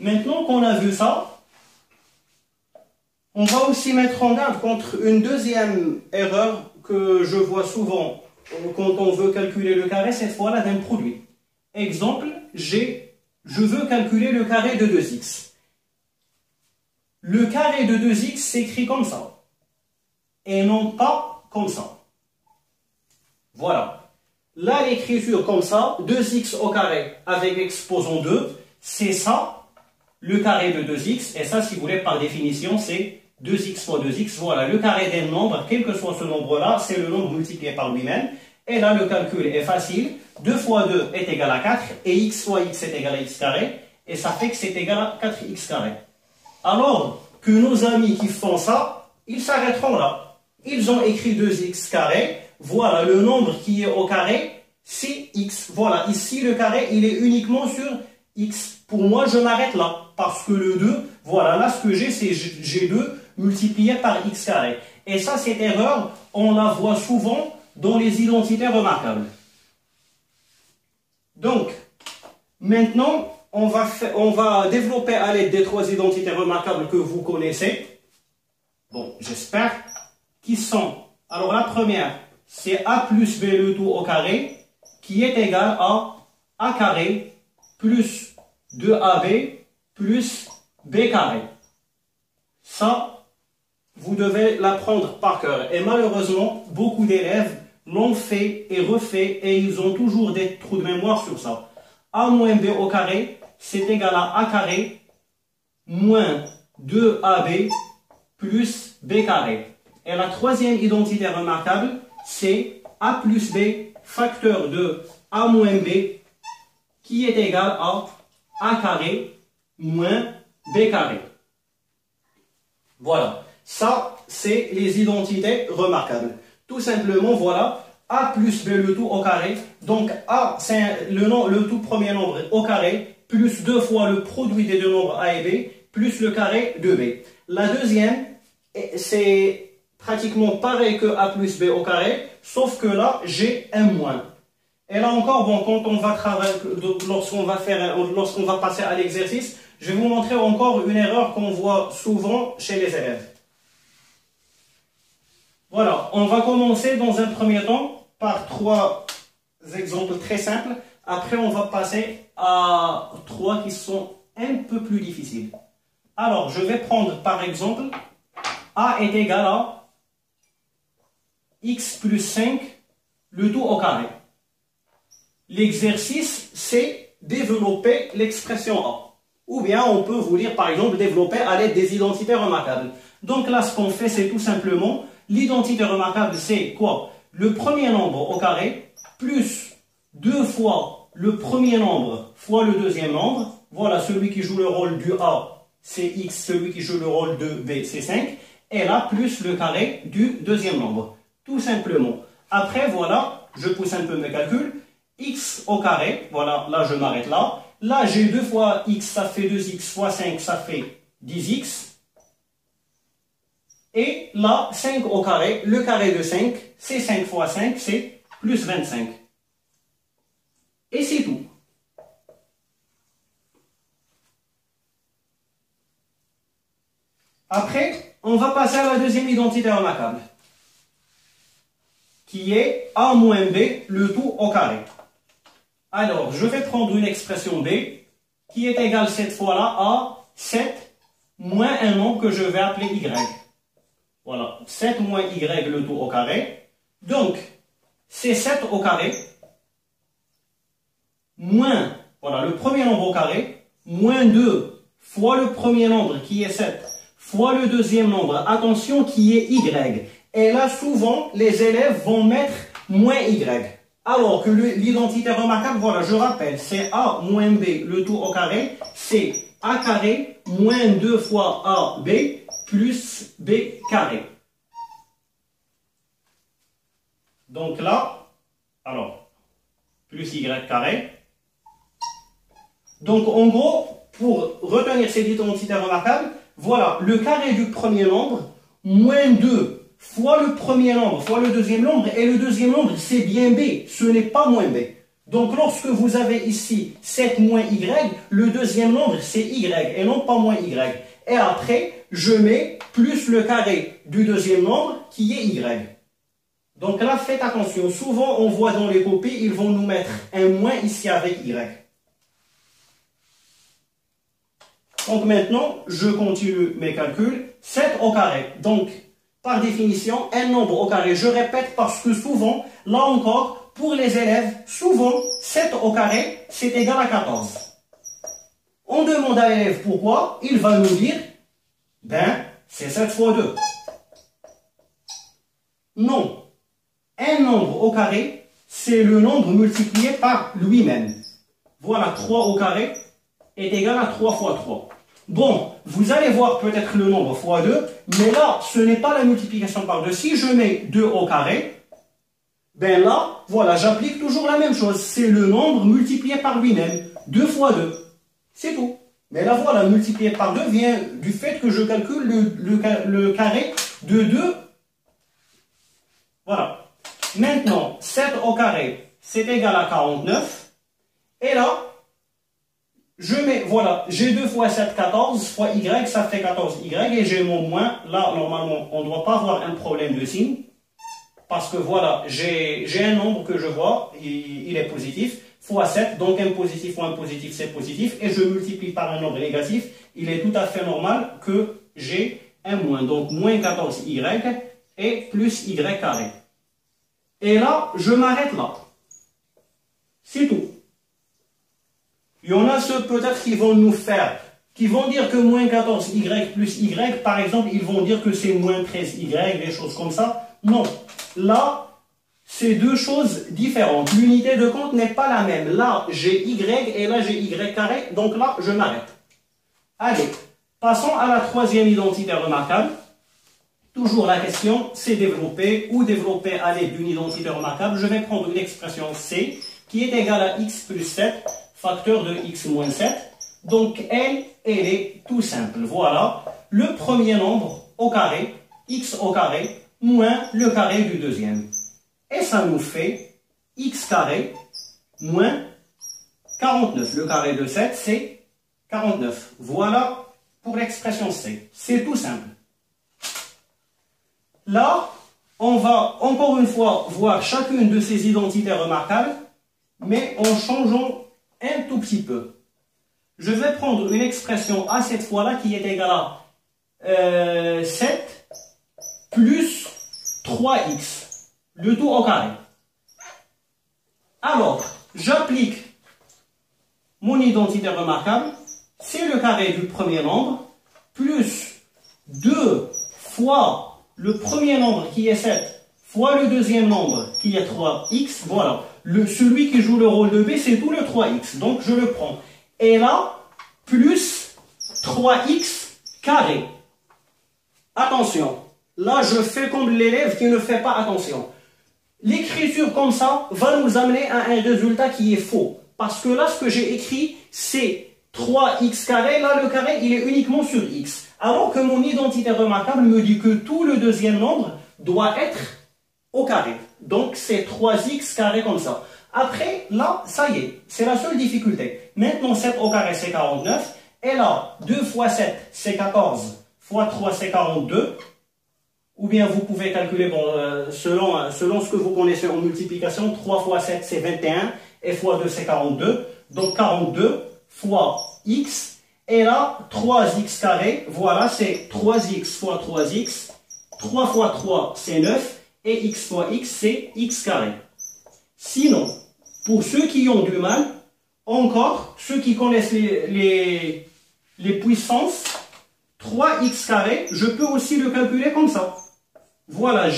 Maintenant qu'on a vu ça, on va aussi mettre en garde contre une deuxième erreur que je vois souvent quand on veut calculer le carré, cette fois-là d'un produit. Exemple, je veux calculer le carré de 2x. Le carré de 2x s'écrit comme ça, et non pas comme ça. Voilà. Là, l'écriture comme ça, 2x au carré avec exposant 2, c'est ça, le carré de 2x, et ça, si vous voulez, par définition, c'est 2x fois 2x. Voilà, le carré d'un nombre, quel que soit ce nombre-là, c'est le nombre multiplié par lui-même. Et là, le calcul est facile. 2 fois 2 est égal à 4, et x fois x est égal à x carré, et ça fait que c'est égal à 4x carré. Alors que nos amis qui font ça, ils s'arrêteront là. Ils ont écrit 2x carré. Voilà, le nombre qui est au carré, c'est x. Voilà, ici le carré, il est uniquement sur x. Pour moi, je m'arrête là. Parce que le 2, voilà, là ce que j'ai, c'est G2 multiplié par x carré. Et ça, cette erreur, on la voit souvent dans les identités remarquables. Donc, maintenant, on va développer à l'aide des trois identités remarquables que vous connaissez. Bon, j'espère qu'ils sont. Alors, la première, c'est a plus b le tout au carré, qui est égal à a carré plus 2ab plus b carré. Ça, vous devez l'apprendre par cœur. Et malheureusement, beaucoup d'élèves l'ont fait et refait et ils ont toujours des trous de mémoire sur ça. A moins b au carré, c'est égal à a carré moins 2ab plus b carré. Et la troisième identité remarquable, c'est a plus b facteur de a moins b qui est égal à a carré moins b carré. Voilà, ça c'est les identités remarquables. Tout simplement, voilà, a plus b le tout au carré. Donc a, c'est le tout premier nombre au carré, plus 2 fois le produit des deux nombres a et b, plus le carré de b. La deuxième, c'est pratiquement pareil que a plus b au carré, sauf que là, j'ai un moins. Et là encore, bon, quand on va travailler, lorsqu'on va passer à l'exercice, je vais vous montrer encore une erreur qu'on voit souvent chez les élèves. Voilà, on va commencer dans un premier temps par trois exemples très simples. Après, on va passer à trois qui sont un peu plus difficiles. Alors, je vais prendre par exemple, a est égal à x plus 5, le tout au carré. L'exercice, c'est développer l'expression a. Ou bien on peut vous dire, par exemple, développer à l'aide des identités remarquables. Donc là, ce qu'on fait, c'est tout simplement, l'identité remarquable, c'est quoi? Le premier nombre au carré, plus 2 fois le premier nombre fois le deuxième nombre. Voilà, celui qui joue le rôle du a, c'est x, celui qui joue le rôle de b, c'est 5. Et là, plus le carré du deuxième nombre. Tout simplement. Après, voilà, je pousse un peu mes calculs. X au carré, voilà, là je m'arrête là. Là, j'ai 2 fois x, ça fait 2x, fois 5, ça fait 10x. Et là, 5 au carré, le carré de 5, c'est 5 fois 5, c'est plus 25. Et c'est tout. Après, on va passer à la deuxième identité remarquable, qui est a moins b, le tout au carré. Alors, je vais prendre une expression b qui est égale cette fois-là à 7 moins un nombre que je vais appeler y. Voilà, 7 moins y le tout au carré. Donc, c'est 7 au carré moins, voilà, le premier nombre au carré, moins 2 fois le premier nombre qui est 7 fois le deuxième nombre, attention, qui est y. Et là, souvent, les élèves vont mettre moins y. Alors que l'identité remarquable, voilà, je rappelle, c'est a moins b, le tout au carré, c'est a carré moins 2 fois a b plus b carré. Donc là, alors, plus y carré. Donc en gros, pour retenir cette identité remarquable, voilà, le carré du premier nombre, moins 2 fois le premier nombre, fois le deuxième nombre, et le deuxième nombre, c'est bien b, ce n'est pas moins b. Donc, lorsque vous avez ici 7 moins y, le deuxième nombre, c'est y, et non pas moins y. Et après, je mets plus le carré du deuxième nombre, qui est y. Donc là, faites attention. Souvent, on voit dans les copies, ils vont nous mettre un moins ici avec y. Donc maintenant, je continue mes calculs. 7 au carré. Donc, par définition, un nombre au carré. Je répète parce que souvent, là encore, pour les élèves, souvent, 7 au carré, c'est égal à 14. On demande à l'élève pourquoi. Il va nous dire, ben, c'est 7 fois 2. Non. Un nombre au carré, c'est le nombre multiplié par lui-même. Voilà, 3 au carré est égal à 3 fois 3. Bon, vous allez voir peut-être le nombre fois 2, mais là, ce n'est pas la multiplication par 2. Si je mets 2 au carré, ben là, voilà, j'applique toujours la même chose. C'est le nombre multiplié par lui-même. 2 fois 2. C'est tout. Mais là, voilà, multiplié par 2 vient du fait que je calcule le carré de 2. Voilà. Maintenant, 7 au carré, c'est égal à 49. Et là, je mets, voilà, j'ai 2 fois 7, 14, fois y, ça fait 14y, et j'ai mon moins. Là, normalement, on ne doit pas avoir un problème de signe. Parce que voilà, j'ai un nombre que je vois, il est positif, fois 7, donc un positif fois un positif, c'est positif, et je multiplie par un nombre négatif, il est tout à fait normal que j'ai un moins. Donc, moins 14y et plus y carré. Et là, je m'arrête là. C'est tout. Il y en a ceux peut-être qui vont nous faire, qui vont dire que moins 14y plus y, par exemple, ils vont dire que c'est moins 13y, des choses comme ça. Non. Là, c'est deux choses différentes. L'unité de compte n'est pas la même. Là, j'ai y et là, j'ai y carré. Donc là, je m'arrête. Allez, passons à la troisième identité remarquable. Toujours la question, c'est développer ou développer à l'aide d'une identité remarquable. Je vais prendre une expression C qui est égale à x plus 7, facteur de x moins 7. Donc, elle est tout simple. Voilà, le premier nombre au carré, x au carré, moins le carré du deuxième. Et ça nous fait x carré moins 49. Le carré de 7, c'est 49. Voilà pour l'expression C. C'est tout simple. Là, on va encore une fois voir chacune de ces identités remarquables, mais en changeant un tout petit peu. Je vais prendre une expression A cette fois-là qui est égale à 7 plus 3x, le tout au carré. Alors, j'applique mon identité remarquable, c'est le carré du premier nombre, plus 2 fois le premier nombre qui est 7, fois le deuxième nombre qui est 3x, voilà. Celui qui joue le rôle de B, c'est tout le 3x, donc je le prends. Et là, plus 3x carré. Attention, là je fais comme l'élève qui ne fait pas attention. L'écriture comme ça va nous amener à un résultat qui est faux. Parce que là, ce que j'ai écrit, c'est 3x carré. Là, le carré, il est uniquement sur x. Alors que mon identité remarquable me dit que tout le deuxième nombre doit être au carré. Donc, c'est 3x carré comme ça. Après, là, ça y est, c'est la seule difficulté. Maintenant, 7 au carré, c'est 49. Et là, 2 fois 7, c'est 14. Fois 3, c'est 42. Ou bien vous pouvez calculer, bon, selon ce que vous connaissez en multiplication, 3 fois 7, c'est 21. Et fois 2, c'est 42. Donc, 42 fois x. Et là, 3x carré, voilà, c'est 3x fois 3x. 3 fois 3, c'est 9. Et x fois x, c'est x carré. Sinon, pour ceux qui ont du mal, encore, ceux qui connaissent les puissances, 3x carré, je peux aussi le calculer comme ça. Voilà,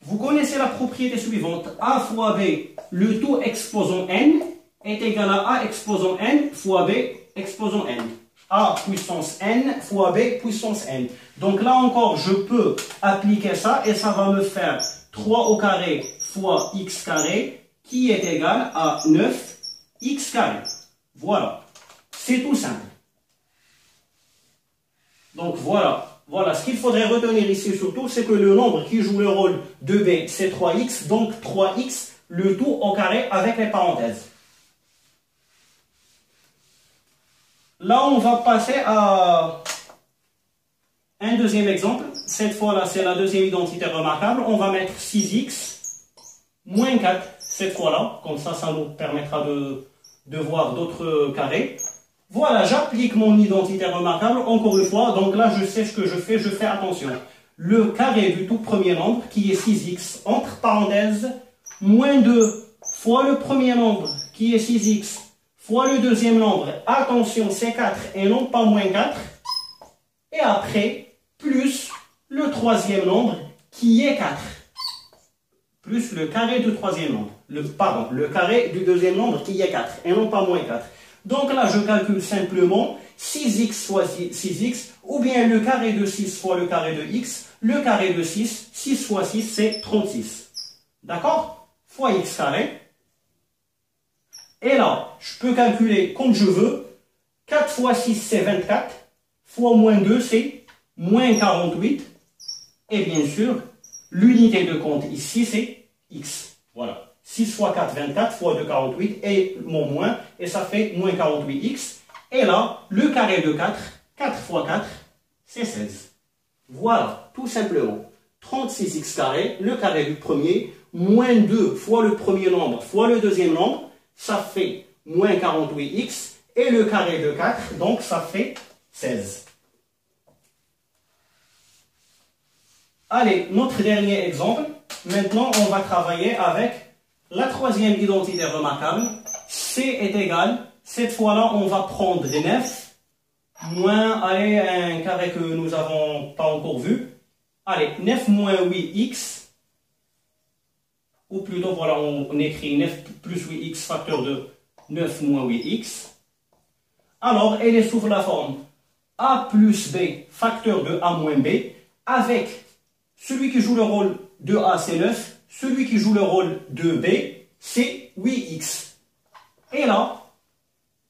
vous connaissez la propriété suivante, a fois b, le tout exposant n, est égal à a exposant n fois b exposant n. A puissance n fois b puissance n. Donc là encore, je peux appliquer ça et ça va me faire 3 au carré fois x carré qui est égal à 9x carré. Voilà, c'est tout simple. Donc voilà, ce qu'il faudrait retenir ici surtout, c'est que le nombre qui joue le rôle de b, c'est 3x, donc 3x le tout au carré avec les parenthèses. Là, on va passer à un deuxième exemple. Cette fois-là, c'est la deuxième identité remarquable. On va mettre 6x moins 4 cette fois-là. Comme ça nous permettra de voir d'autres carrés. Voilà, j'applique mon identité remarquable encore une fois. Donc là, je sais ce que je fais attention. Le carré du tout premier nombre, qui est 6x, entre parenthèses, moins 2 fois le premier nombre, qui est 6x, fois le deuxième nombre. Attention, c'est 4 et non pas moins 4. Et après, plus le troisième nombre, qui est 4. Plus le carré du troisième nombre. Le carré du deuxième nombre, qui est 4 et non pas moins 4. Donc là, je calcule simplement 6x fois 6x, ou bien le carré de 6 fois le carré de x, le carré de 6, 6 fois 6, c'est 36. D'accord? Fois x carré. Et là, je peux calculer comme je veux. 4 fois 6, c'est 24. Fois moins 2, c'est moins 48. Et bien sûr, l'unité de compte ici, c'est x. Voilà. 6 fois 4, 24, fois 2, 48, et mon moins, et ça fait moins 48x. Et là, le carré de 4, 4 fois 4, c'est 16. Voilà, tout simplement. 36x carré, le carré du premier, moins 2 fois le premier nombre, fois le deuxième nombre, ça fait moins 48x, et le carré de 4, donc ça fait 16. Allez, notre dernier exemple. Maintenant, on va travailler avec la troisième identité remarquable. C est égal. Cette fois-là, on va prendre 9 moins, allez, un carré que nous n'avons pas encore vu. Allez, 9 moins 8x. Ou plutôt, voilà, on écrit 9 plus 8x facteur de 9 moins 8x. Alors, elle est sous la forme a plus b facteur de a moins b, avec celui qui joue le rôle de a, c'est 9. Celui qui joue le rôle de b, c'est 8x. Et là,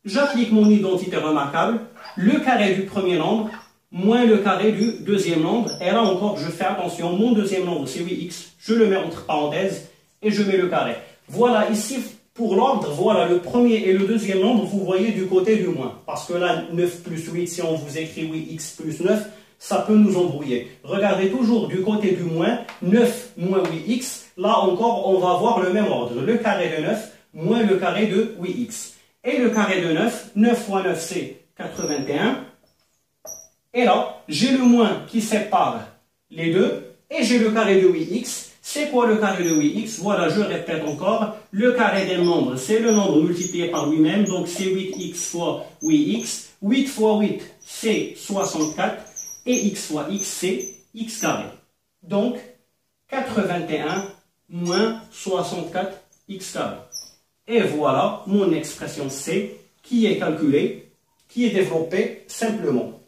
j'applique mon identité remarquable, le carré du premier nombre, moins le carré du deuxième nombre. Et là encore, je fais attention, mon deuxième nombre, c'est 8x. Je le mets entre parenthèses et je mets le carré. Voilà, ici, pour l'ordre, voilà, le premier et le deuxième nombre, vous voyez du côté du moins. Parce que là, 9 plus 8, si on vous écrit 8x plus 9, ça peut nous embrouiller. Regardez toujours du côté du moins, 9 moins 8x. Là encore, on va avoir le même ordre. Le carré de 9 moins le carré de 8x. Et le carré de 9, 9 fois 9, c'est 81. Et là, j'ai le moins qui sépare les deux. Et j'ai le carré de 8x. C'est quoi le carré de 8x? Voilà, je répète encore. Le carré d'un nombre, c'est le nombre multiplié par lui-même. Donc, c'est 8x fois 8x. 8 fois 8, c'est 64. Et x fois x, c'est x carré. Donc, 81 moins 64 x carré. Et voilà mon expression C qui est calculée, qui est développée simplement.